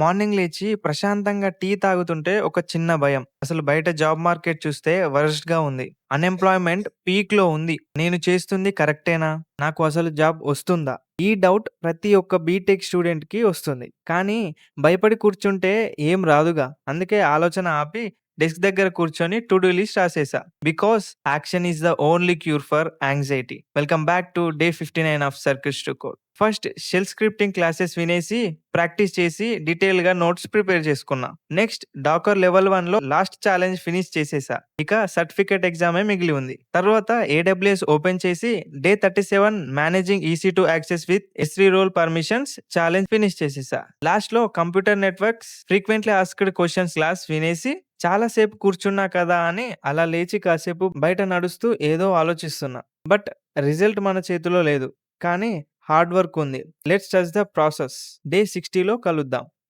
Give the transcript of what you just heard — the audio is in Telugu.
మార్నింగ్ లేచి ప్రశాంతంగా టీ తాగుతుంటే ఒక చిన్న భయం. అసలు బయట జాబ్ మార్కెట్ చూస్తే వరస్ట్‌గా ఉంది. అన్‌ఎంప్లాయ్‌మెంట్ పీక్‌లో ఉంది. నేను చేస్తుంది కరెక్టేనా? నాకు అసలు జాబ్ వస్తుందా? ఈ డౌట్ ప్రతి ఒక్క బీటెక్ స్టూడెంట్‌కి వస్తుంది. కానీ భయపడి కూర్చుంటే ఏం రాదుగా. అందుకే ఆలోచన ఆపి డెస్క్ దగ్గర కూర్చొని టు డూ లిస్ట్ రాసేసా. Because action is the only cure for anxiety. Welcome back to day 59 of circles to code. First shell scripting classes వినేసి, ప్రాక్టీస్ చేసి డీటెయిల్‌గా నోట్స్ ప్రిపేర్ చేసుకున్నా. నెక్స్ట్ డాకర్ లెవెల్ 1లో లాస్ట్ ఛాలెంజ్ ఫినిష్ చేసేసా. ఇక సర్టిఫికేట్ ఎగ్జామే మిగిలి ఉంది. తర్వాత ఏడబ్ల్యూఎస్ ఓపెన్ చేసి day 37 managing EC2 access with S3 role permissions challenge finish చేసేసా. లాస్ట్‌లో computer networks frequently asked questions class వినేసి చాలా సేపు కూర్చున్నా కదా అని అలా లేచి కాసేపు బయట నడుస్తూ ఏదో ఆలోచిస్తున్నా. బట్ రిజల్ట్ మన చేతిలో లేదు. కానీ హార్డ్ వర్క్ ఉంది. Let's touch the process. Day 60లో కలుద్దాం.